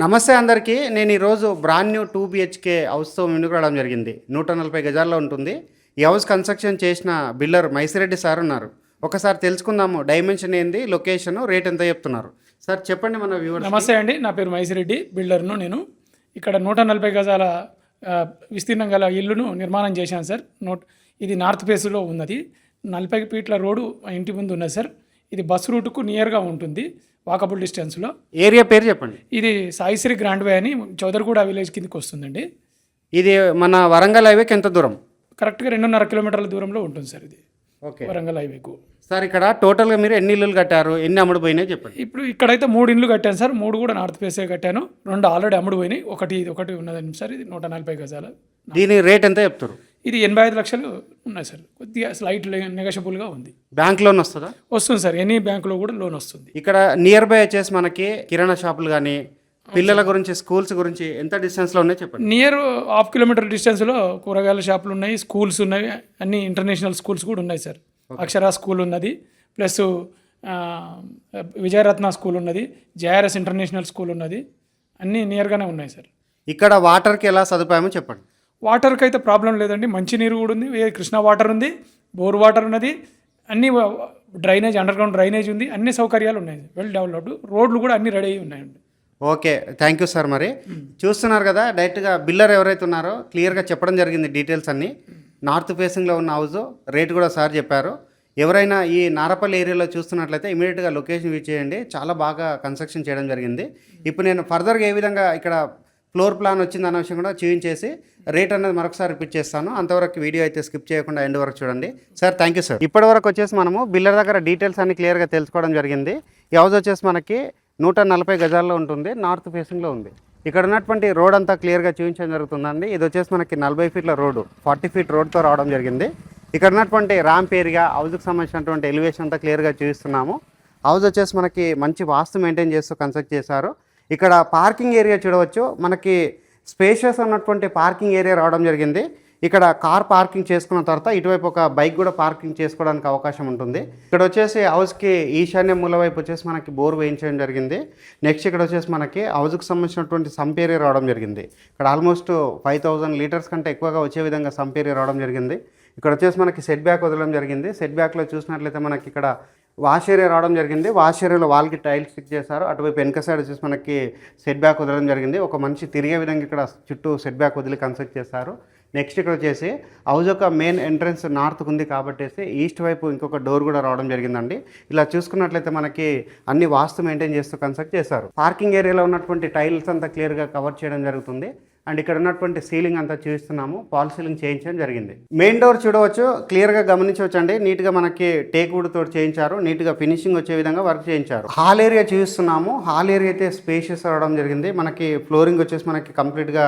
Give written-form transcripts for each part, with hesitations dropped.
నమస్తే అందరికీ. నేను ఈరోజు బ్రాండ్ న్యూ 2 BHK హౌస్‌తో ముందుకు రావడం జరిగింది. 140 గజాల్లో ఉంటుంది. ఈ హౌస్ కన్‌స్ట్రక్షన్ చేసిన బిల్డర్ మైసిరెడ్డి సార్ ఉన్నారు. ఒకసారి తెలుసుకుందాము డైమెన్షన్ ఏంది, లొకేషన్, రేట్ ఎంత చెప్తున్నారు. సార్ చెప్పండి మన వ్యూవర్స్‌కి. నమస్తే అండి, నా పేరు మైసిరెడ్డి, బిల్డర్ను. నేను ఇక్కడ 140 గజాల విస్తీర్ణం గల ఇల్లును నిర్మాణం చేశాను సార్. ఇది నార్త్ ఫేస్లో ఉన్నది. 40 ఫీట్ల రోడ్డు ఇంటి ముందు ఉన్నది సార్. ఇది బస్ రూట్కు నియర్గా ఉంటుంది, వాకబుల్ డిస్టెన్స్లో. ఏరియా పేరు చెప్పండి. ఇది సాయిశ్రీ గ్రాండ్ వే అని చౌదరిగూడ విలేజ్ కిందకి వస్తుందండి. ఇది మన వరంగల్ హైవేకి ఎంత దూరం? కరెక్ట్గా 2.5 కిలోమీటర్ల దూరంలో ఉంటుంది సార్ ఇది, ఓకే, వరంగల్ హైవేకు. సార్ ఇక్కడ టోటల్గా మీరు ఎన్ని ఇల్లులు కట్టారు, ఎన్ని అమ్ముడు పోయినాయి చెప్పండి. ఇప్పుడు ఇక్కడైతే 3 ఇండ్లు కట్టాను సార్. 3 కూడా నార్త్ ఫేసే కట్టాను. 2 ఆల్రెడీ అమ్ముడు పోయినాయి, ఒకటి ఉన్నదండి సార్. ఇది 140 గజాలు. దీని రేట్ ఎంత చెప్తారు? ఇది 85 లక్షలు ఉన్నాయి సార్. కొద్దిగా స్లైట్ నెగోషియబుల్గా ఉంది. బ్యాంక్ లోన్ వస్తుందా? వస్తుంది సార్, ఎనీ బ్యాంకులో కూడా లోన్ వస్తుంది. ఇక్కడ నియర్ బై వచ్చేసి మనకి కిరాణా షాపులు కానీ, పిల్లల గురించి, స్కూల్స్ గురించి ఎంత డిస్టెన్స్లో ఉన్నాయి చెప్పండి. నియర్ 1/2 కిలోమీటర్ డిస్టెన్స్లో కూరగాయల షాపులు ఉన్నాయి, స్కూల్స్ ఉన్నాయి, అన్ని ఇంటర్నేషనల్ స్కూల్స్ కూడా ఉన్నాయి సార్. అక్షరా స్కూల్ ఉన్నది, ప్లస్ విజయరత్న స్కూల్ ఉన్నది, జేఆర్ఎస్ ఇంటర్నేషనల్ స్కూల్ ఉన్నది, అన్నీ నియర్గానే ఉన్నాయి సార్. ఇక్కడ వాటర్కి ఎలా సదుపాయమో చెప్పండి. వాటర్కి అయితే ప్రాబ్లం లేదండి, మంచినీరు కూడా ఉంది, కృష్ణా వాటర్ ఉంది, బోర్ వాటర్ ఉన్నది, అన్ని డ్రైనేజ్, అండర్ గ్రౌండ్ డ్రైనేజ్ ఉంది, అన్ని సౌకర్యాలు ఉన్నాయి, వెల్ డెవలప్డ్. రోడ్లు కూడా అన్ని రెడీ అయ్యి ఉన్నాయండి. Okay, thank you sir. మరి చూస్తున్నారు కదా, డైరెక్ట్గా బిల్లర్ ఎవరైతే ఉన్నారో క్లియర్గా చెప్పడం జరిగింది డీటెయిల్స్ అన్నీ. నార్త్ ఫేసింగ్లో ఉన్న హౌస్ రేట్ కూడా సార్ చెప్పారు. ఎవరైనా ఈ నారపల్లి ఏరియాలో చూస్తున్నట్లయితే ఇమీడియట్గా లొకేషన్ విజిట్ చేయండి. చాలా బాగా కన్స్ట్రక్షన్ చేయడం జరిగింది. ఇప్పుడు నేను ఫర్దర్గా ఏ విధంగా ఇక్కడ ఫ్లోర్ ప్లాన్ వచ్చింది అన్న విషయం కూడా చూపించేసి రేట్ అనేది మరొకసారి రిపీట్ చేస్తాను. అంతవరకు వీడియో అయితే స్కిప్ చేయకుండా ఎండ్ వరకు చూడండి. Sir thank you sir. ఇప్పటివరకు వచ్చేసి మనము బిల్లర్ దగ్గర డీటెయిల్స్ అన్ని క్లియర్గా తెలుసుకోవడం జరిగింది. ఈ హౌస్ వచ్చేసి మనకి 140 గజాల్లో ఉంటుంది, నార్త్ ఫేసింగ్లో ఉంది. ఇక్కడ ఉన్నటువంటి రోడ్ అంతా క్లియర్గా చూపించడం జరుగుతుందండి. ఇది వచ్చేసి మనకి 40 ఫీట్ల రోడ్డు, 40 ఫీట్ రోడ్తో రావడం జరిగింది. ఇక్కడ ఉన్నటువంటి ర్యాంప్ ఏరియా, హౌస్కి సంబంధించినటువంటి ఎలివేషన్ అంతా క్లియర్గా చూపిస్తున్నాము. హౌస్ వచ్చేసి మనకి మంచి వాస్తు మెయింటైన్ చేస్తూ కన్స్ట్రక్ట్ చేశారు. ఇక్కడ పార్కింగ్ ఏరియా చూడవచ్చు, మనకి స్పేషియస్ ఉన్నటువంటి పార్కింగ్ ఏరియా రావడం జరిగింది. ఇక్కడ కార్ పార్కింగ్ చేసుకున్న తర్వాత ఇటువైపు ఒక బైక్ కూడా పార్కింగ్ చేసుకోవడానికి అవకాశం ఉంటుంది. ఇక్కడ వచ్చేసి హౌస్కి ఈశాన్య మూల వైపు వచ్చేసి మనకి బోర్ వేయించడం జరిగింది. నెక్స్ట్ ఇక్కడ వచ్చేసి మనకి హౌస్కి సంబంధించినటువంటి సంప్ ఏరియా రావడం జరిగింది. ఇక్కడ ఆల్మోస్ట్ 5000 లీటర్స్ కంటే ఎక్కువగా వచ్చే విధంగా సంప్ ఏరియా రావడం జరిగింది. ఇక్కడ వచ్చేసి మనకి సెట్ బ్యాక్ వదలడం జరిగింది. సెట్ బ్యాక్లో చూసినట్లయితే మనకి ఇక్కడ వాష్ ఏరియా రావడం జరిగింది. వాష్ ఏరియాలో వాల్కి టైల్స్ స్టిక్ చేశారు. అటువైపు వెనక సైడ్ వచ్చేసి మనకి సెట్ బ్యాక్ వదలడం జరిగింది. ఒక మనిషి తిరిగే విధంగా ఇక్కడ చుట్టూ సెట్ బ్యాక్ వదిలి కన్స్ట్రక్ట్ చేశారు. నెక్స్ట్ ఇక్కడ వచ్చేసి హౌస్ యొక్క మెయిన్ ఎంట్రన్స్ నార్త్కు ఉంది కాబట్టి ఈస్ట్ వైపు ఇంకొక డోర్ కూడా రావడం జరిగిందండి. ఇలా చూసుకున్నట్లయితే మనకి అన్ని వాస్తు మెయింటైన్ చేస్తూ కన్స్ట్రక్ట్ చేశారు. పార్కింగ్ ఏరియాలో ఉన్నటువంటి టైల్స్ అంతా క్లియర్గా కవర్ చేయడం జరుగుతుంది. అండ్ ఇక్కడ ఉన్నటువంటి సీలింగ్ అంతా చూస్తున్నాము, పాల్ సీలింగ్ చేయించడం జరిగింది. మెయిన్ డోర్ చూడవచ్చు, క్లియర్గా గమనించవచ్చు అండి. నీట్గా మనకి టేక్ వుడ్ తోటి చేయించారు, నీట్గా ఫినిషింగ్ వచ్చే విధంగా వర్క్ చేయించారు. హాల్ ఏరియా చూస్తున్నాము. హాల్ ఏరియా అయితే స్పేషియస్ రావడం జరిగింది. మనకి ఫ్లోరింగ్ వచ్చేసి మనకి కంప్లీట్గా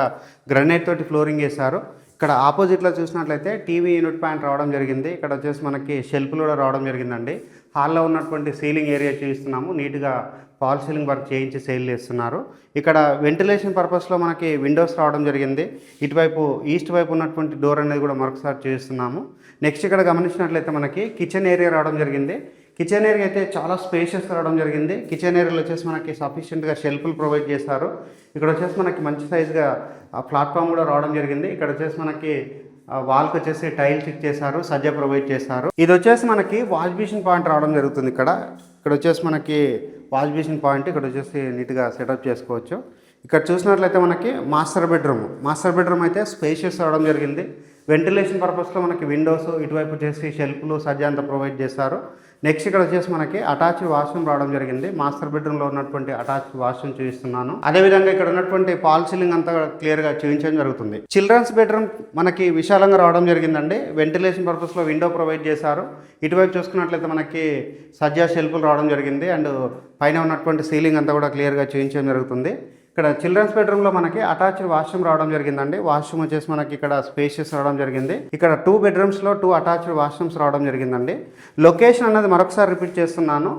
గ్రనైట్ తోటి ఫ్లోరింగ్ చేశారు. ఇక్కడ ఆపోజిట్లో చూసినట్లయితే టీవీ యూనిట్ పాయింట్ రావడం జరిగింది. ఇక్కడ వచ్చేసి మనకి షెల్ఫ్లు కూడా రావడం జరిగిందండి. హాల్లో ఉన్నటువంటి సీలింగ్ ఏరియా చూస్తున్నాము, నీట్గా ఫాల్ సీలింగ్ వర్క్ చేయించి సేల్ చేస్తున్నారు. ఇక్కడ వెంటిలేషన్ పర్పస్లో మనకి విండోస్ రావడం జరిగింది. ఇటువైపు ఈస్ట్ వైపు ఉన్నటువంటి డోర్ అనేది కూడా మరొకసారి చూస్తున్నాము. నెక్స్ట్ ఇక్కడ గమనించినట్లయితే మనకి కిచెన్ ఏరియా రావడం జరిగింది. కిచెన్ ఏరియా అయితే చాలా స్పేషియస్ రావడం జరిగింది. కిచెన్ ఏరియాలో వచ్చేసి మనకి సఫిషియెంట్గా షెల్ఫ్లు ప్రొవైడ్ చేశారు. ఇక్కడ వచ్చేసి మనకి మంచి సైజుగా ప్లాట్ఫామ్ కూడా రావడం జరిగింది. ఇక్కడ వచ్చేసి మనకి వాల్కి వచ్చేసి టైల్ స్టిక్ చేశారు, సజ్జ ప్రొవైడ్ చేశారు. ఇది వచ్చేసి మనకి వాష్ బేసిన్ పాయింట్ రావడం జరుగుతుంది. ఇక్కడ వచ్చేసి మనకి వాష్ బేసిన్ పాయింట్ ఇక్కడ వచ్చేసి నీట్గా సెటప్ చేసుకోవచ్చు. ఇక్కడ చూసినట్లయితే మనకి మాస్టర్ బెడ్రూమ్ అయితే స్పేషియస్ రావడం జరిగింది. వెంటిలేషన్ పర్పస్లో మనకి విండోస్, ఇటువైపు వచ్చేసి షెల్ఫ్లు, సజ్జ అంతా ప్రొవైడ్ చేశారు. నెక్స్ట్ ఇక్కడ వచ్చేసి మనకి అటాచ్డ్ వాష్రూమ్ రావడం జరిగింది. మాస్టర్ బెడ్రూమ్లో ఉన్నటువంటి అటాచ్డ్ వాష్రూమ్ చూపిస్తున్నాను. అదేవిధంగా ఇక్కడ ఉన్నటువంటి ఫాల్ సీలింగ్ అంతా క్లియర్గా చూపించడం జరుగుతుంది. చిల్డ్రన్స్ బెడ్రూమ్ మనకి విశాలంగా రావడం జరిగిందండి. వెంటిలేషన్ పర్పస్లో విండో ప్రొవైడ్ చేశారు. ఇటువైపు చూసుకున్నట్లయితే మనకి సజ్జా షెల్ఫ్లు రావడం జరిగింది. అండ్ పైన ఉన్నటువంటి సీలింగ్ అంతా కూడా క్లియర్గా చూపించడం జరుగుతుంది. ఇక్కడ చిల్డ్రన్స్ బెడ్రూమ్లో మనకి అటాచ్డ్ వాష్రూమ్ రావడం జరిగిందండి. వాష్రూమ్ వచ్చేసి మనకి ఇక్కడ స్పేషియస్ రావడం జరిగింది. ఇక్కడ 2 బెడ్రూమ్స్లో 2 అటాచ్డ్ వాష్రూమ్స్ రావడం జరిగిందండి. లొకేషన్ అన్నది మరొకసారి రిపీట్ చేస్తున్నాను.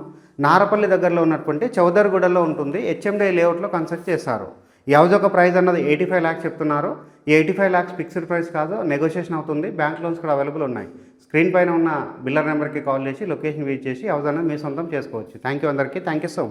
నారపల్లి దగ్గరలో ఉన్నటువంటి చౌదరిగూడలో ఉంటుంది. HMD లేఅవుట్లో కన్స్ట్రక్ట్ చేశారు. ఈ హౌస్ యొక్క ప్రైస్ అన్నది 85 lakhs చెప్తున్నారు. ఈ 85 lakhs ఫిక్స్డ్ ప్రైస్ కాదు, నెగోషియేషన్ అవుతుంది. బ్యాంక్ లోన్స్ కూడా అవైలబుల్ ఉన్నాయి. స్క్రీన్ పైన ఉన్న బిల్లర్ నెంబర్కి కాల్ చేసి లొకేషన్ విజిట్ చేసి హౌస్ అనేది మీ సొంతం చేసుకోవచ్చు. థ్యాంక్ యూ అందరికీ. Thank you so much.